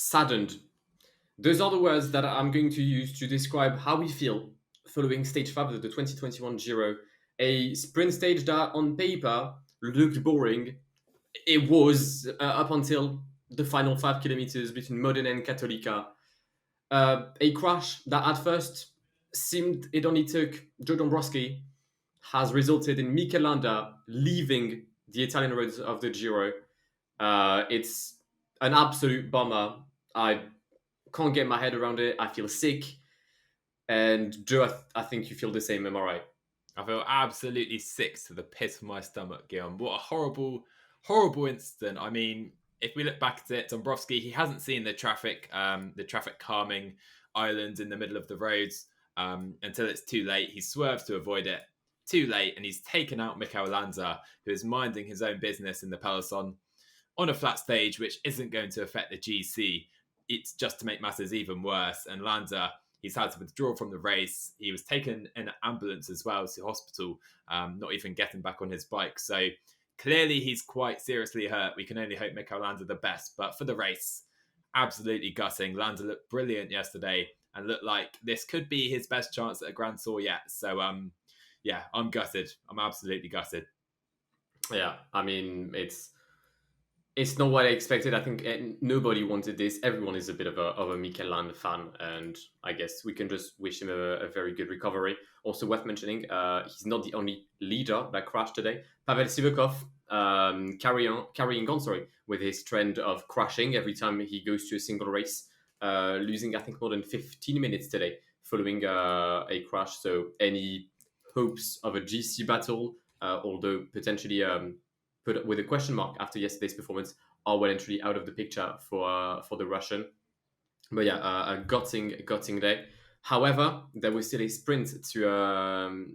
saddened. Those are the words that I'm going to use to describe how we feel following stage 5 of the 2021 Giro. A sprint stage that on paper looked boring. It was up until the final 5 kilometers between Modena and Cattolica. A crash that at first seemed it only took Joe Dombrowski has resulted in Mikel Landa leaving the Italian roads of the Giro. It's an absolute bummer. I can't get my head around it. I feel sick. And Joe, I think you feel the same. Am I right? I feel absolutely sick to the pit of my stomach, Guillaume. What a horrible, horrible incident. I mean, if we look back at it, Dombrowski, he hasn't seen the traffic calming island in the middle of the roads until it's too late. He swerves to avoid it. Too late, and he's taken out Mikel Landa, who is minding his own business in the peloton on a flat stage, which isn't going to affect the GC. It's just to make matters even worse. And Landa, he's had to withdraw from the race. He was taken in an ambulance as well to hospital, not even getting back on his bike. So clearly he's quite seriously hurt. We can only hope Mikel Landa the best. But for the race, absolutely gutting. Landa looked brilliant yesterday and looked like this could be his best chance at a Grand Tour yet. So, yeah, I'm gutted. I'm absolutely gutted. Yeah, I mean, it's not what I expected. I think nobody wanted this. Everyone is a bit of a Mikel Landa fan, and I guess we can just wish him a very good recovery. Also worth mentioning, he's not the only leader that crashed today. Pavel Sivakov carrying on, with his trend of crashing every time he goes to a single race, losing I think more than 15 minutes today following a crash. So any hopes of a GC battle, although potentially put with a question mark after yesterday's performance, are well and truly out of the picture for the Russian. But yeah, a gutting day. However, there was still a sprint to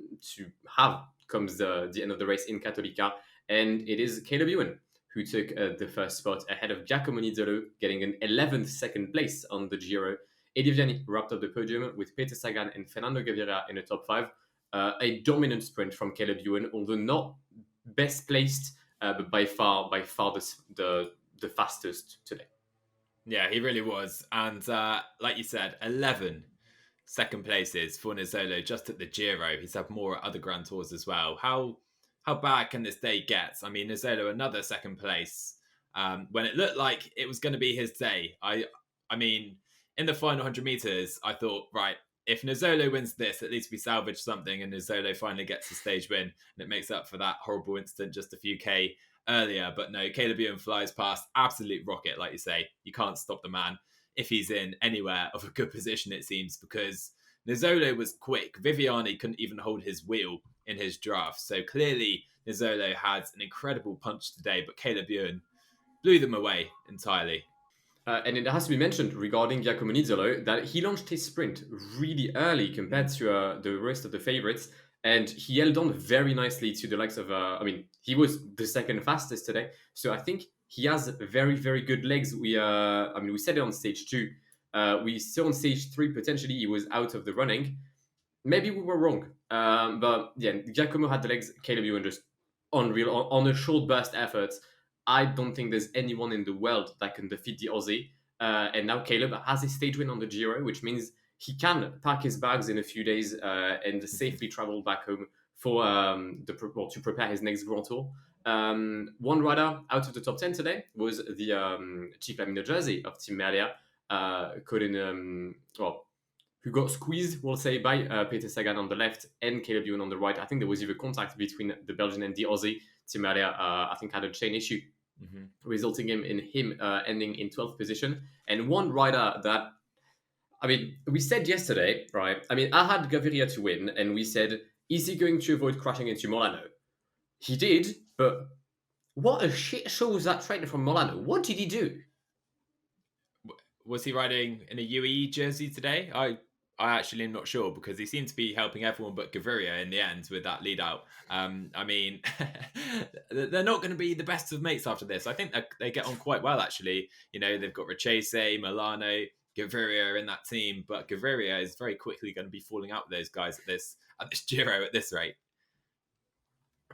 have comes the end of the race in Cattolica, and it is Caleb Ewan who took the first spot ahead of Giacomo Nizzolo, getting an 11th second place on the Giro. Edi Vianney wrapped up the podium with Peter Sagan and Fernando Gaviria in the top 5. A dominant sprint from Caleb Ewan, although not best placed, but by far the fastest today. Yeah, he really was. And like you said, 11 second places for Nizzolo just at the Giro. He's had more at other Grand Tours as well. How bad can this day get? I mean, Nizzolo, another second place when it looked like it was going to be his day. I mean, in the final 100 meters, I thought, right, if Nizzolo wins this, at least we salvage something and Nizzolo finally gets the stage win and it makes up for that horrible incident just a few K earlier. But no, Caleb Ewan flies past, absolute rocket, like you say. You can't stop the man if he's in anywhere of a good position, it seems, because Nizzolo was quick. Viviani couldn't even hold his wheel in his draft. So clearly Nizzolo had an incredible punch today, but Caleb Ewan blew them away entirely. And it has to be mentioned regarding Giacomo Nizzolo that he launched his sprint really early compared to the rest of the favorites, and he held on very nicely to the likes of. He was the second fastest today, so I think he has very, very good legs. We said it on stage 2. We saw on stage 3 potentially he was out of the running. Maybe we were wrong, but yeah, Giacomo had the legs. Caleb Ewan just unreal on a short burst effort. I don't think there's anyone in the world that can defeat the Aussie. And now Caleb has a stage win on the Giro, which means he can pack his bags in a few days and safely travel back home for to prepare his next Grand Tour. One rider out of the top 10 today was the Chief Lamino jersey of Team Maglia, who got squeezed, we'll say, by Peter Sagan on the left and Caleb Ewan on the right. I think there was even contact between the Belgian and the Aussie. Team Maglia, I think, had a chain issue, resulting in him ending in 12th position. And one rider that, we said yesterday, right? I had Gaviria to win, and we said, is he going to avoid crashing into Molano? He did, but what a shit show was that trainer from Molano. What did he do? Was he riding in a UAE jersey today? I actually am not sure, because he seemed to be helping everyone but Gaviria in the end with that lead out. They're not going to be the best of mates after this. I think they get on quite well, actually. You know, they've got Richese, Milano, Gaviria in that team, but Gaviria is very quickly going to be falling out with those guys at this Giro at this rate.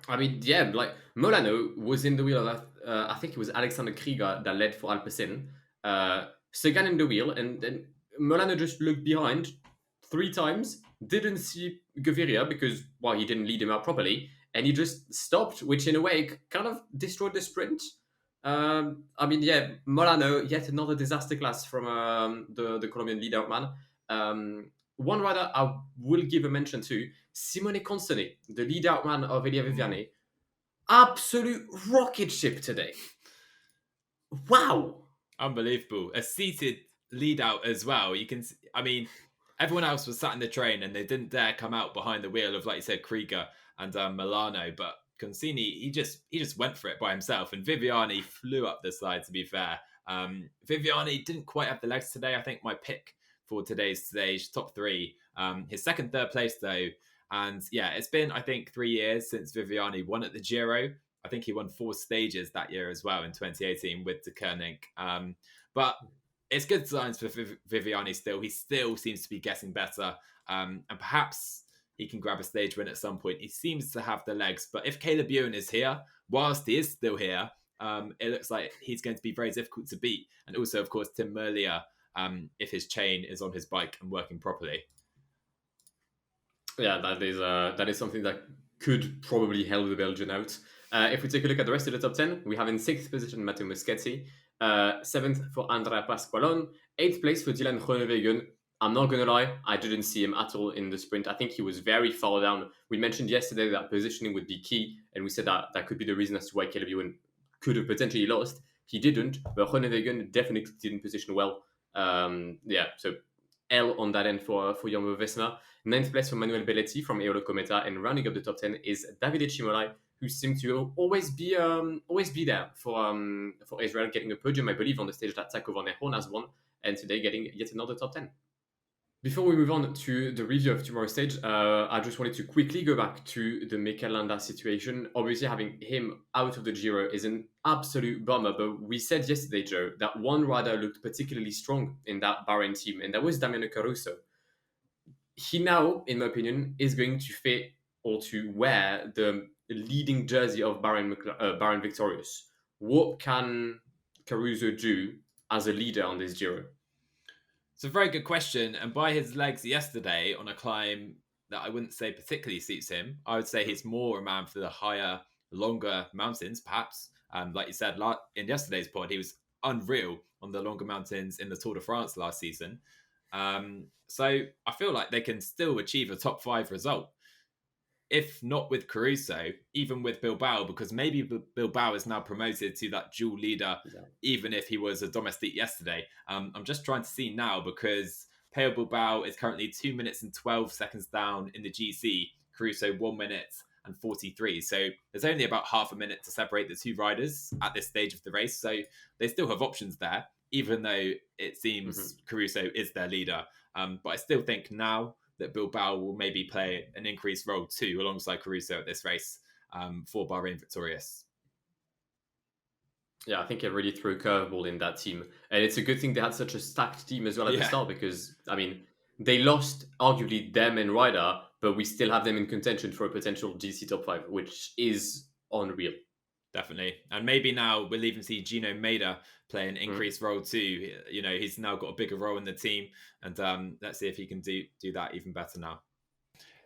Molano was in the wheel of, I think it was Alexander Krieger that led for Alpecin. Sagan in the wheel, and then Molano just looked behind 3 times, didn't see Gaviria because, well, he didn't lead him out properly, and he just stopped, which in a way kind of destroyed the sprint. I mean, yeah, Molano, yet another disaster class from the Colombian lead out man. One rider I will give a mention to, Simone Consoni, the lead out man of Elia Viviani. Absolute rocket ship today. Wow. Unbelievable. A seated lead out as well. You can, I mean, everyone else was sat in the train and they didn't dare come out behind the wheel of, like you said, Krieger and Milano. But Consini, he just went for it by himself. And Viviani flew up the side, to be fair. Viviani didn't quite have the legs today. I think my pick for today's stage, top 3. His second, third place, though. And yeah, it's been, I think, 3 years since Viviani won at the Giro. I think he won 4 stages that year as well in 2018 with De Koning. But it's good signs for Viviani still. He still seems to be getting better. And perhaps he can grab a stage win at some point. He seems to have the legs. But if Caleb Ewan is here, whilst he is still here, it looks like he's going to be very difficult to beat. And also, of course, Tim Merlier, if his chain is on his bike and working properly. Yeah, that is something that could probably help the Belgian out. If we take a look at the rest of the top 10, we have in 6th position Matteo Moschetti, 7th for Andrea Pasqualon, 8th place for Dylan Groenewegen. I'm not going to lie, I didn't see him at all in the sprint. I think he was very far down. We mentioned yesterday that positioning would be key, and we said that that could be the reason as to why Caleb Ewan could have potentially lost. He didn't, but Groenewegen definitely didn't position well. So L on that end for Jumbo Visma. 9th place for Manuel Belletti from Eolo Cometa, and rounding up the top 10 is Davide Cimolai, who seemed to always be there for Israel, getting a podium, I believe, on the stage that Taco Van Herron has won, and today getting yet another top 10. Before we move on to the review of tomorrow's stage, I just wanted to quickly go back to the Mikel Landa situation. Obviously, having him out of the Giro is an absolute bummer, but we said yesterday, Joe, that one rider looked particularly strong in that Bahrain team, and that was Damiano Caruso. He now, in my opinion, is going to fit or to wear the leading jersey of Bahrain Victorious. What can Caruso do as a leader on this Giro? It's a very good question. And by his legs yesterday on a climb that I wouldn't say particularly suits him, I would say he's more a man for the higher, longer mountains, perhaps. Like you said in yesterday's pod, he was unreal on the longer mountains in the Tour de France last season. So I feel like they can still achieve a top 5 result. If not with Caruso, even with Bilbao, because maybe Bilbao is now promoted to that dual leader, even if he was a domestique yesterday. I'm just trying to see now because Peo Bilbao is currently 2 minutes and 12 seconds down in the GC. Caruso 1 minute and 43. So there's only about half a minute to separate the two riders at this stage of the race. So they still have options there, even though it seems Caruso is their leader. But I still think now that Bilbao will maybe play an increased role too, alongside Caruso at this race for Bahrain Victorious. Yeah, I think it really threw a curveball in that team. And it's a good thing they had such a stacked team as well at the start because, I mean, they lost arguably them and Ryder, but we still have them in contention for a potential GC top 5, which is unreal. Definitely. And maybe now we'll even see Gino Maeda play an increased role too. You know, he's now got a bigger role in the team. And let's see if he can do that even better now.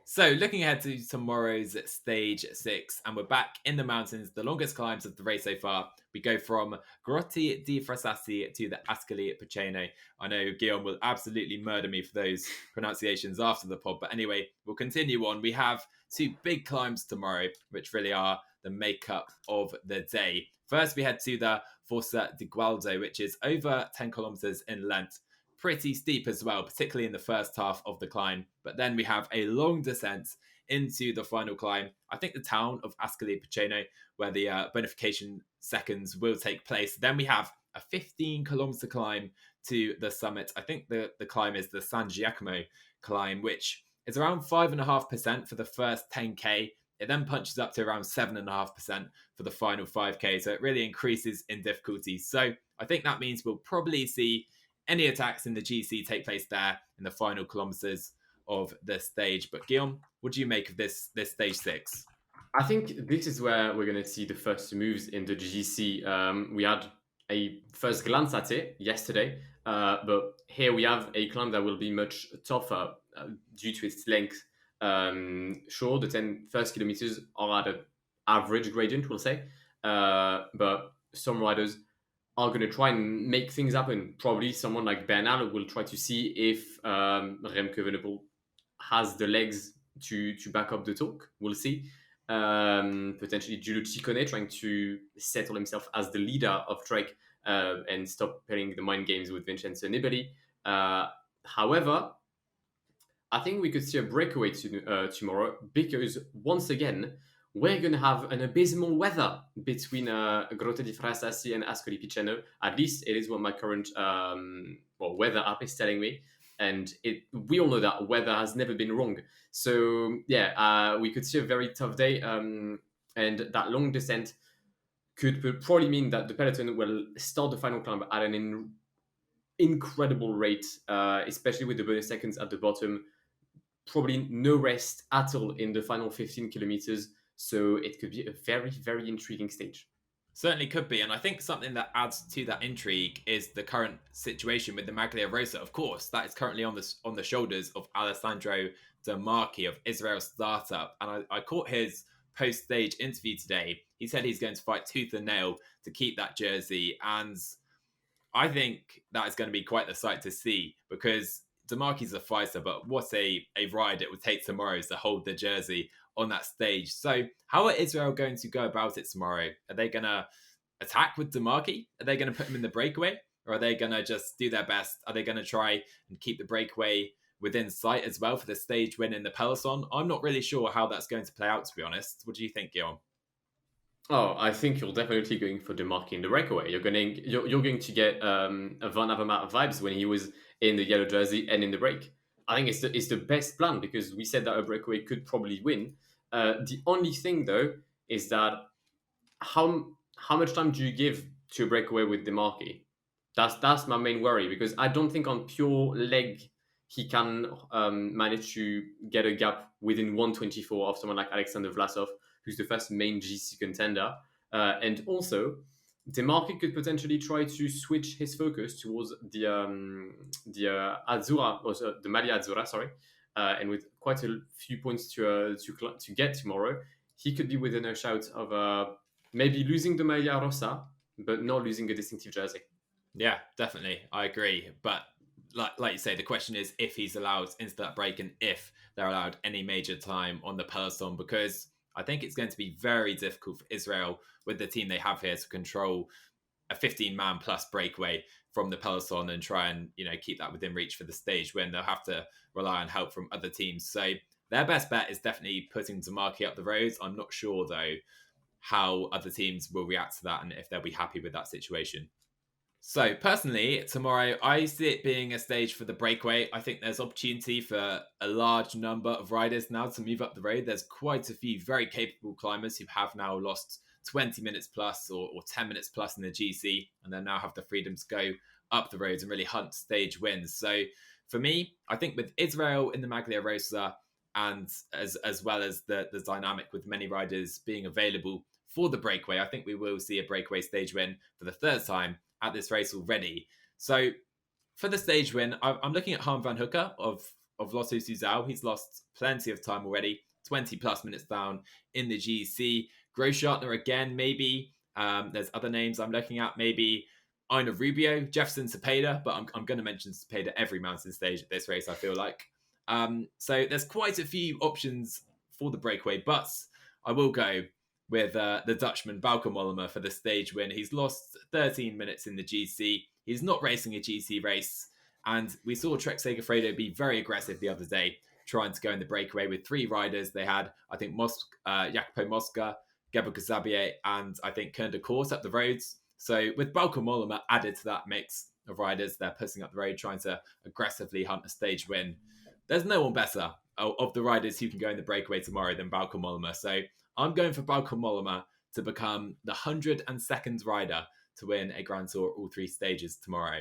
So looking ahead to tomorrow's stage 6, and we're back in the mountains, the longest climbs of the race so far. We go from Grotti di Frassati to the Ascoli Piceno. I know Guillaume will absolutely murder me for those pronunciations after the pod, but anyway, we'll continue on. We have 2 big climbs tomorrow, which really are the makeup of the day. First, we head to the Fossa di Gualdo, which is over 10 kilometers in length. Pretty steep as well, particularly in the first half of the climb. But then we have a long descent into the final climb. I think the town of Ascoli Piceno, where the bonification seconds will take place. Then we have a 15-kilometer climb to the summit. I think the climb is the San Giacomo climb, which is around 5.5% for the first 10K. It then punches up to around 7.5% for the final 5K. So it really increases in difficulty. So I think that means we'll probably see any attacks in the GC take place there in the final kilometers of the stage. But Guillaume, what do you make of this stage 6? I think this is where we're going to see the first moves in the GC. We had a first glance at it yesterday. But here we have a climb that will be much tougher due to its length. Sure, the 10 first kilometers are at an average gradient, we'll say, but some riders are going to try and make things happen. Probably someone like Bernal will try to see if Remke Evenepoel has the legs to back up the talk. We'll see. Potentially Giulio Ciccone trying to settle himself as the leader of Trek and stop playing the mind games with Vincenzo Nibali. However, I think we could see a breakaway tomorrow because once again, we're going to have an abysmal weather between Grotte di Frasassi and Ascoli Piceno. At least it is what my current weather app is telling me. And we all know that weather has never been wrong. So, yeah, we could see a very tough day. And that long descent could probably mean that the peloton will start the final climb at an incredible rate, especially with the bonus seconds at the bottom. Probably no rest at all in the final 15 kilometers. So it could be a very, very intriguing stage. Certainly could be. And I think something that adds to that intrigue is the current situation with the Maglia Rosa. Of course, that is currently on the shoulders of Alessandro De Marchi of Israel Startup. And I caught his post-stage interview today. He said he's going to fight tooth and nail to keep that jersey. And I think that is going to be quite the sight to see because DeMarchi's a fighter, but what a ride it would take tomorrow to hold the jersey on that stage. So how are Israel going to go about it tomorrow? Are they going to attack with DeMarchi? Are they going to put him in the breakaway? Or are they going to just do their best? Are they going to try and keep the breakaway within sight as well for the stage win in the peloton? I'm not really sure how that's going to play out, to be honest. What do you think, Guillaume? Oh, I think you're definitely going for DeMarchi in the breakaway. You're going to get a Van Avermaet vibes when he was in the yellow jersey and in the break. I think it's the best plan because we said that a breakaway could probably win. The only thing though is that how much time do you give to a breakaway with DeMarchi? That's my main worry because I don't think on pure leg he can manage to get a gap within 124 of someone like Alexander Vlasov, who's the first main GC contender. And also, DeMarchi could potentially try to switch his focus towards the Azzurra, or the Maglia Azzurra, sorry. And with quite a few points to get tomorrow, he could be within a shout of maybe losing the Maglia Rosa, but not losing a distinctive jersey. Yeah, definitely. I agree. But like you say, the question is if he's allowed into that break and if they're allowed any major time on the peloton, because I think it's going to be very difficult for Israel with the team they have here to control a 15-man plus breakaway from the peloton and try and keep that within reach for the stage when they'll have to rely on help from other teams. So their best bet is definitely putting DeMarchi up the roads. I'm not sure though how other teams will react to that and if they'll be happy with that situation. So personally, tomorrow, I see it being a stage for the breakaway. I think there's opportunity for a large number of riders now to move up the road. There's quite a few very capable climbers who have now lost 20 minutes plus or 10 minutes plus in the GC, and they now have the freedom to go up the roads and really hunt stage wins. So for me, I think with Israel in the Maglia Rosa and as well as the dynamic with many riders being available for the breakaway, I think we will see a breakaway stage win for the third time at this race already. So for the stage win, I'm looking at Harm van Hooker of Lotto Soudal. He's lost plenty of time already, 20 plus minutes down in the GC. Groschartner again, maybe. There's other names I'm looking at, maybe Ina Rubio, Jefferson Cepeda, but I'm going to mention Cepeda every mountain stage at this race, I feel like. So there's quite a few options for the breakaway, but I will go with the Dutchman Bauke Mollema for the stage win. He's lost 13 minutes in the GC. He's not racing a GC race. And we saw Trek Segafredo be very aggressive the other day, trying to go in the breakaway with three riders. They had, I think, Jacopo Mosca, Gabo Kazabier, and I think Kern de Court up the roads. So with Bauke Mollema added to that mix of riders, they're pushing up the road, trying to aggressively hunt a stage win. There's no one better of the riders who can go in the breakaway tomorrow than Bauke Mollema. So I'm going for Bauke Mollema to become the 102nd rider to win a Grand Tour all three stages tomorrow.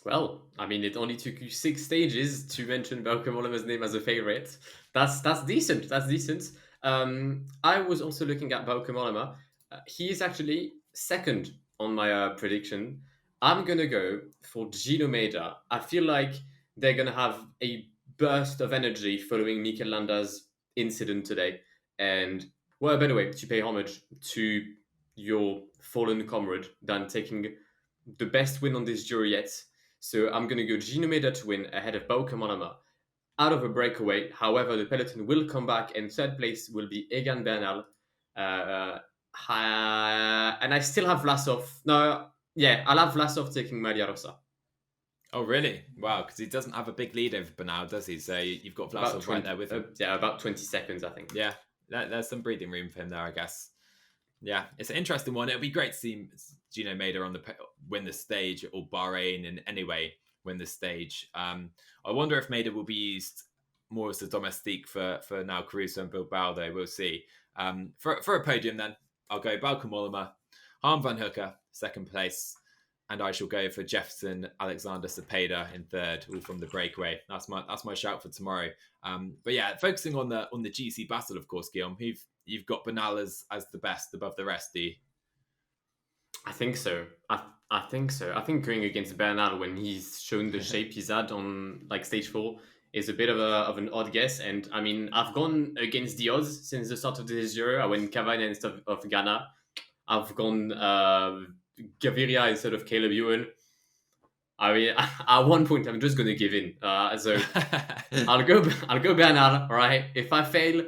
Well, I mean, it only took you 6 stages to mention Bauke Mollema's name as a favorite. That's decent. That's decent. I was also looking at Bauke Mollema. He is actually second on my prediction. I'm going to go for Gino Maida. I feel like they're going to have a burst of energy following Mikel Landa's incident today. And, well, by the way, to pay homage to your fallen comrade, Dan, taking the best win on this Giro yet. So I'm going to go Gino Maida to win ahead of Bauke Mollema out of a breakaway. However, the peloton will come back, and third place will be Egan Bernal. And I still have Vlasov. No, yeah, I'll have Vlasov taking Maglia Rosa. Oh, really? Wow, because he doesn't have a big lead over Bernal, does he? So you've got Vlasov right there with him. Yeah, about 20 seconds, I think. Yeah, there's some breathing room for him there, I guess. Yeah, it's an interesting one. It'll be great to see Gino Maida win the stage, or Bahrain in any way win the stage. I wonder if Maida will be used more as a domestique for now Caruso and Bilbao, though. We'll see. For a podium, then, I'll go Bauke Mollema, Harm van Hooker, second place, and I shall go for Jefferson Alexander Cepeda in third, all from the breakaway. That's my shout for tomorrow. But yeah, focusing on the GC battle, of course, Guillaume, you've got Bernal as the best above the rest, do you? I think so. I think so. I think going against Bernal when he's shown the shape he's had on like stage 4 is a bit of an odd guess. And I mean, I've gone against the odds since the start of this year. I went Cavagna instead of Ghana. I've gone Gaviria instead of Caleb Ewan. I mean, at one point, I'm just going to give in. So I'll go Bernal, right? If I fail,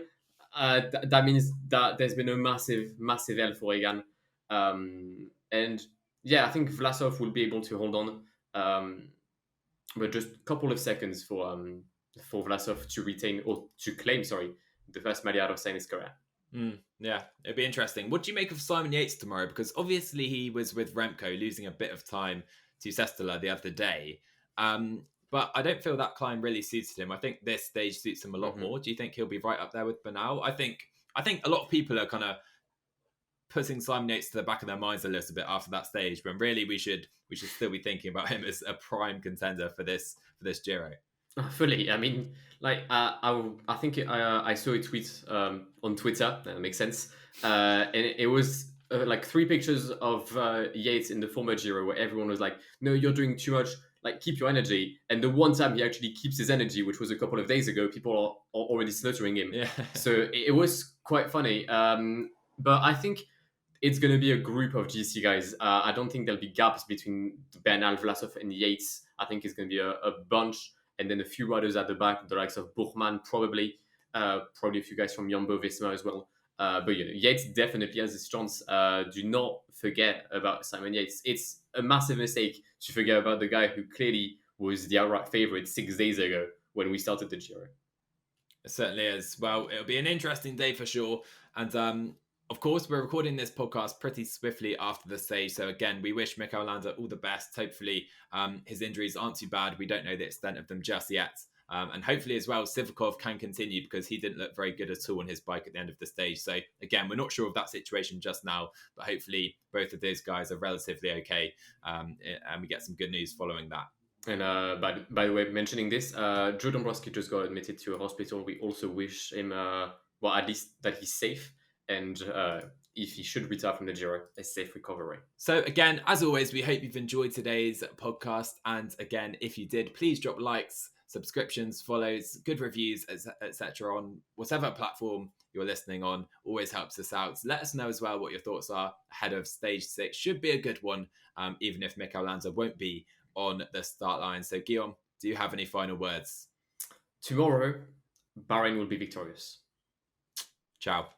that means that there's been a massive L for Egan. And yeah, I think Vlasov will be able to hold on. But just a couple of seconds for Vlasov to retain or to claim, the first Maglia Rosa in his career. Yeah, it'd be interesting. What do you make of Simon Yates tomorrow? Because obviously he was with Remco, losing a bit of time to Sestola the other day. But I don't feel that climb really suited him. I think this stage suits him a lot more. Do you think he'll be right up there with Bernal? I think a lot of people are kind of putting Simon Yates to the back of their minds a little bit after that stage, when really we should still be thinking about him as a prime contender for this Giro. Fully. I mean, like I think I saw a tweet on Twitter. That makes sense. And it was like 3 pictures of Yates in the former Giro where everyone was like, "No, you're doing too much. Like, keep your energy." And the one time he actually keeps his energy, which was a couple of days ago, people are already slaughtering him. Yeah. So it was quite funny. But I think it's going to be a group of GC guys. I don't think there'll be gaps between Bernal, Vlasov, and Yates. I think it's going to be a bunch. And then a few riders at the back, the likes of Buchmann, probably a few guys from Jumbo-Visma as well. But Yates definitely has his chance. Do not forget about Simon Yates. It's a massive mistake to forget about the guy who clearly was the outright favorite 6 days ago when we started the Giro. It certainly is. Well, it'll be an interesting day for sure. And of course, we're recording this podcast pretty swiftly after the stage. So again, we wish Mikel Landa all the best. Hopefully his injuries aren't too bad. We don't know the extent of them just yet. And hopefully as well, Sivakov can continue, because he didn't look very good at all on his bike at the end of the stage. So again, we're not sure of that situation just now, but hopefully both of those guys are relatively okay. And we get some good news following that. And by the way, mentioning this, Joe Dombrowski just got admitted to a hospital. We also wish him, at least that he's safe. And if he should retire from the Giro, a safe recovery. So again, as always, we hope you've enjoyed today's podcast. And again, if you did, please drop likes, subscriptions, follows, good reviews, etc. on whatever platform you're listening on. Always helps us out. So let us know as well what your thoughts are ahead of stage 6. Should be a good one, even if Mikel Landa won't be on the start line. So Guillaume, do you have any final words? Tomorrow, Bahrain will be victorious. Ciao.